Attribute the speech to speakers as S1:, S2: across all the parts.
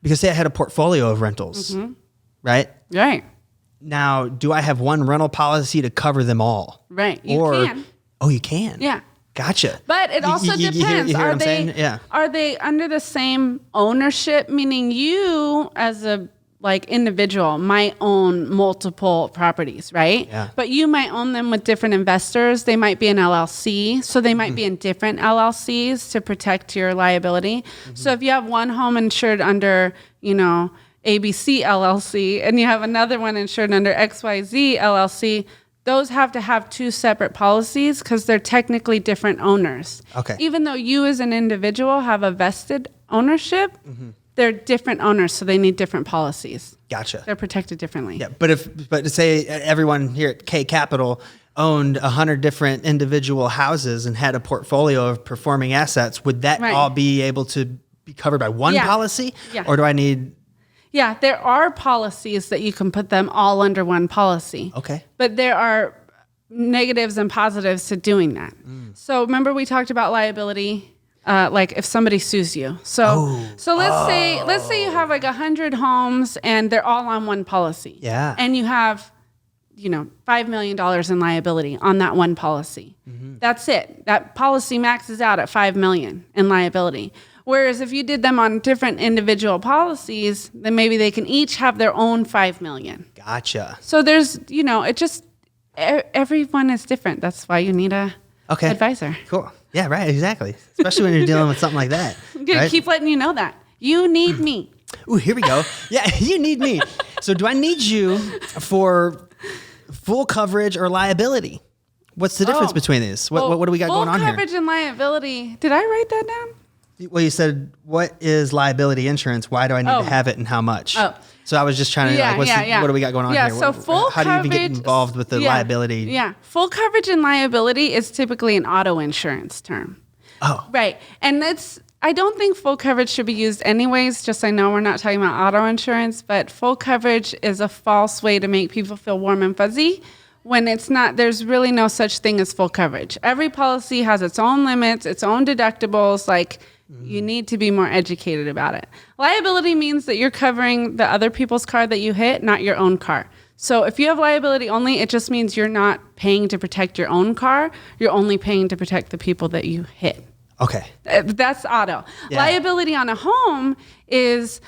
S1: Because say I had a portfolio of rentals, right?
S2: Right.
S1: Now, do I have one rental policy to cover them all?
S2: Right. You can.
S1: Oh, you can?
S2: Yeah.
S1: Gotcha.
S2: But it also depends.
S1: You hear what I'm saying? Yeah.
S2: Are they under the same ownership? Meaning you as a individual might own multiple properties, right?
S1: Yeah.
S2: But you might own them with different investors. They might be an LLC. So they might be in different LLCs to protect your liability. So if you have one home insured under, ABC LLC and you have another one insured under XYZ LLC, those have to have two separate policies because they're technically different owners.
S1: Okay.
S2: Even though you as an individual have a vested ownership, they're different owners, so they need different policies.
S1: Gotcha.
S2: They're protected differently.
S1: Yeah, but say everyone here at K Capital owned 100 different individual houses and had a portfolio of performing assets, would that all be able to be covered by one policy?
S2: Yeah.
S1: Or do I need...
S2: Yeah, there are policies that you can put them all under one policy.
S1: Okay.
S2: But there are negatives and positives to doing that. So remember we talked about liability, like if somebody sues you. So let's say you have 100 homes and they're all on one policy.
S1: Yeah.
S2: And you have, $5 million in liability on that one policy. That's it. That policy maxes out at $5 million in liability. Whereas if you did them on different individual policies, then maybe they can each have their own $5 million.
S1: Gotcha.
S2: So there's, it just, everyone is different. That's why you need a advisor.
S1: Cool. Yeah, right. Exactly. Especially when you're dealing with something like that.
S2: I'm going to keep letting you know that. You need me.
S1: Ooh, here we go. Yeah, you need me. So do I need you for full coverage or liability? What's the difference between these? What do we got going on here?
S2: Full coverage and liability. Did I write that down?
S1: Well, you said, what is liability insurance? Why do I need to have it and how much? Oh. So I was just trying to what do we got going on here?
S2: So full
S1: how
S2: coverage.
S1: Do you even get involved with the liability?
S2: Yeah. Full coverage and liability is typically an auto insurance term.
S1: Oh.
S2: Right. And I don't think full coverage should be used anyways. Just I know we're not talking about auto insurance, but full coverage is a false way to make people feel warm and fuzzy. When it's not, there's really no such thing as full coverage. Every policy has its own limits, its own deductibles, you need to be more educated about it. Liability means that you're covering the other people's car that you hit, not your own car. So if you have liability only, it just means you're not paying to protect your own car. You're only paying to protect the people that you hit.
S1: Okay.
S2: That's auto. Yeah. Liability on a home is,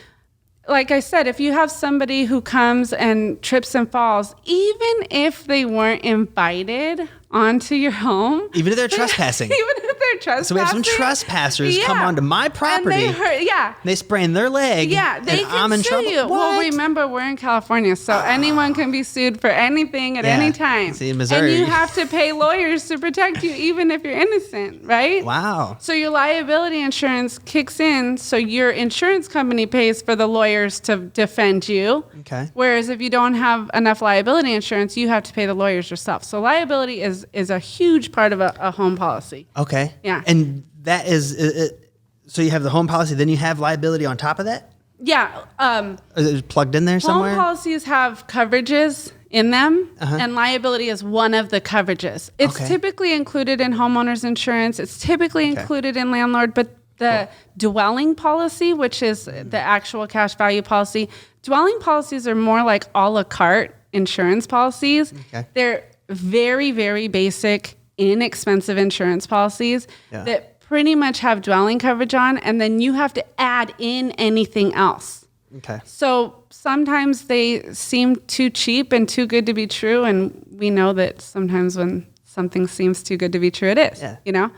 S2: like I said, if you have somebody who comes and trips and falls, even if they weren't invited onto your home.
S1: Even if they're trespassing. So we have some trespassers come onto my property.
S2: And
S1: they sprain their leg.
S2: Yeah, they can sue you. What? Well, remember, we're in California, so anyone can be sued for anything at any time.
S1: See, in Missouri.
S2: And you have to pay lawyers to protect you, even if you're innocent, right?
S1: Wow.
S2: So your liability insurance kicks in, so your insurance company pays for the lawyers to defend you.
S1: Okay.
S2: Whereas if you don't have enough liability insurance, you have to pay the lawyers yourself. So liability is a huge part of a home policy.
S1: Okay.
S2: Yeah.
S1: And that is, so you have the home policy, then you have liability on top of that?
S2: Yeah.
S1: Is it plugged in there somewhere?
S2: Home policies have coverages in them, and liability is one of the coverages. It's typically included in homeowners insurance. It's typically included in landlord, but the dwelling policy, which is the actual cash value policy, dwelling policies are more like a la carte insurance policies.
S1: Okay.
S2: They're very, very basic, inexpensive insurance policies that pretty much have dwelling coverage on, and then you have to add in anything else.
S1: Okay. So
S2: sometimes they seem too cheap and too good to be true, and we know that sometimes when something seems too good to be true, it is. Yeah.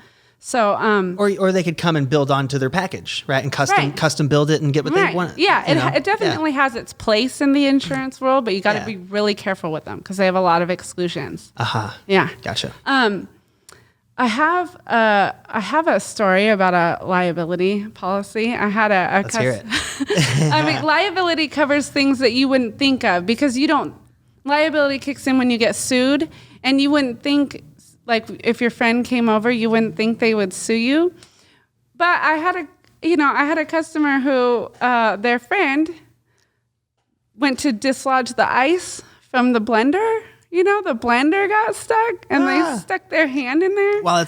S2: So,
S1: or they could come and build onto their package, right? And custom build it and get what they want.
S2: Yeah, it definitely has its place in the insurance world, but you got to be really careful with them because they have a lot of exclusions. Yeah.
S1: Gotcha.
S2: I have a story about a liability policy. I had
S1: Let's hear it.
S2: I mean, liability covers things that you wouldn't think of because liability kicks in when you get sued, and you wouldn't think. Like if your friend came over, you wouldn't think they would sue you. But I had a customer who their friend went to dislodge the ice from the blender. The blender got stuck and they stuck their hand in there.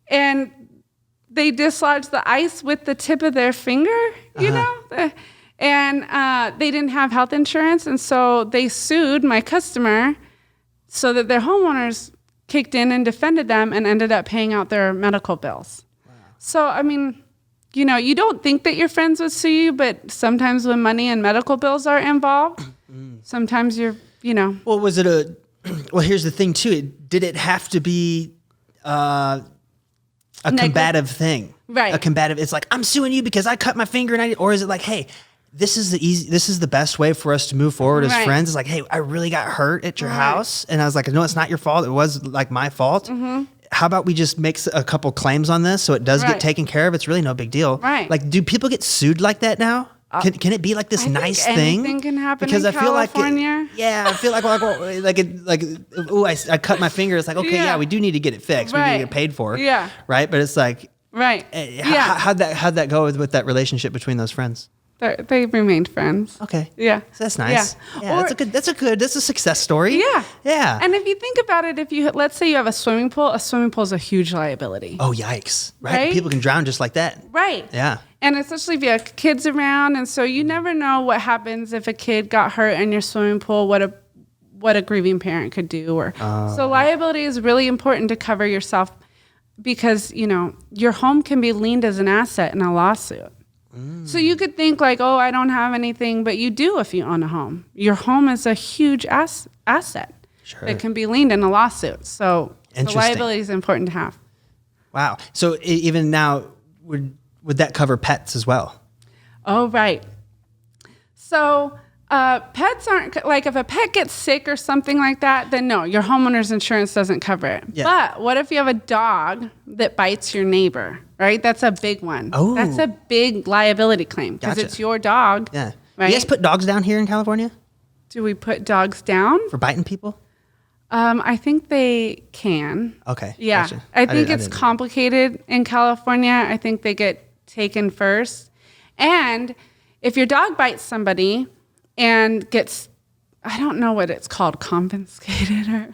S2: And they dislodged the ice with the tip of their finger, And they didn't have health insurance. And so they sued my customer so that their homeowners kicked in and defended them and ended up paying out their medical bills. Wow. So, I mean, you don't think that your friends would sue you, but sometimes when money and medical bills are involved, sometimes
S1: Well, was it well, here's the thing too. Did it have to be a combative thing?
S2: Right.
S1: A combative, it's like, I'm suing you because I cut my finger or is it like, hey, this is the best way for us to move forward as friends. It's like, hey, I really got hurt at your house. And I was like, no, it's not your fault. It was like my fault. Mm-hmm. How about we just make a couple claims on this so it does get taken care of? It's really no big deal.
S2: Right.
S1: Like, do people get sued like that now? Can it be like this nice thing?
S2: Anything can happen because in California.
S1: I feel like I cut my finger. It's like, okay, we do need to get it fixed. We need to get paid for.
S2: Yeah.
S1: Right. But it's like, how'd that go with that relationship between those friends?
S2: They remained friends.
S1: Okay.
S2: Yeah.
S1: So that's nice. Yeah. That's a success story.
S2: Yeah.
S1: Yeah.
S2: And if you think about it, let's say you have a swimming pool is a huge liability.
S1: Oh, yikes. Right? People can drown just like that.
S2: Right.
S1: Yeah.
S2: And especially if you have kids around. And so you never know what happens if a kid got hurt in your swimming pool, what a grieving parent could do. So liability is really important to cover yourself because, your home can be liened as an asset in a lawsuit. So you could think like, oh, I don't have anything, but you do if you own a home. Your home is a huge asset that can be liened in a lawsuit. So the liability is important to have.
S1: Wow. So even now, would that cover pets as well?
S2: Oh, right. So pets aren't, like if a pet gets sick or something like that, then no, your homeowner's insurance doesn't cover it. Yeah. But what if you have a dog that bites your neighbor, right? That's a big one. Oh. That's a big liability claim because it's your dog.
S1: Yeah.
S2: Right?
S1: You guys put dogs down here in California?
S2: Do we put dogs down?
S1: For biting people?
S2: I think they can.
S1: Okay.
S2: Yeah.
S1: Gotcha.
S2: I think it's complicated in California. I think they get taken first. And if your dog bites somebody and gets, I don't know what it's called, confiscated or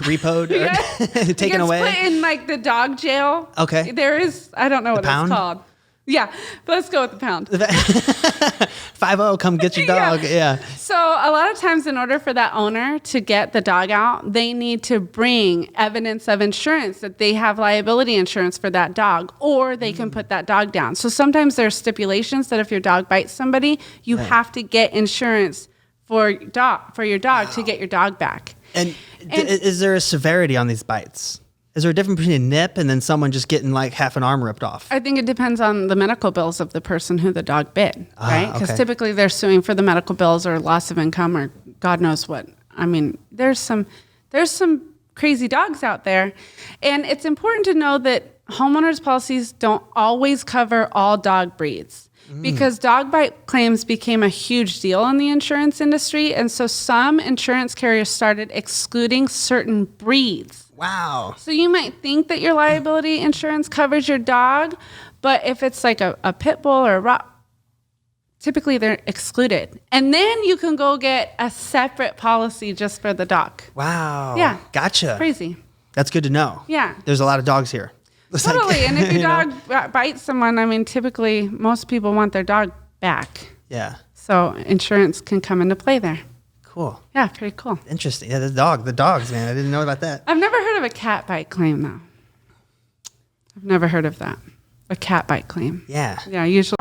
S1: repoed or taken away.
S2: Put in like the dog jail.
S1: Okay.
S2: There is, I don't know what it's called. Yeah, but let's go with the pound.
S1: 5-0, come get your dog. Yeah.
S2: So a lot of times in order for that owner to get the dog out, they need to bring evidence of insurance that they have liability insurance for that dog, or they can put that dog down. So sometimes there's stipulations that if your dog bites somebody, you have to get insurance for your dog to get your dog back.
S1: And is there a severity on these bites? Is there a difference between a nip and then someone just getting like half an arm ripped off?
S2: I think it depends on the medical bills of the person who the dog bit, right? Because typically they're suing for the medical bills or loss of income or God knows what. I mean, there's some crazy dogs out there. And it's important to know that homeowners policies don't always cover all dog breeds. Because dog bite claims became a huge deal in the insurance industry. And so some insurance carriers started excluding certain breeds.
S1: Wow.
S2: So you might think that your liability insurance covers your dog, but if it's like a pit bull or a rock, typically they're excluded. And then you can go get a separate policy just for the dog.
S1: Wow.
S2: Yeah.
S1: Gotcha.
S2: Crazy.
S1: That's good to know.
S2: Yeah.
S1: There's a lot of dogs here.
S2: Totally. And if your dog bites someone, I mean, typically most people want their dog back.
S1: Yeah.
S2: So insurance can come into play there.
S1: Cool.
S2: Yeah, pretty cool.
S1: Interesting. Yeah, the dogs, man. I didn't know about that.
S2: I've never heard of a cat bite claim, though. I've never heard of that. A cat bite claim.
S1: Yeah.
S2: Yeah, usually.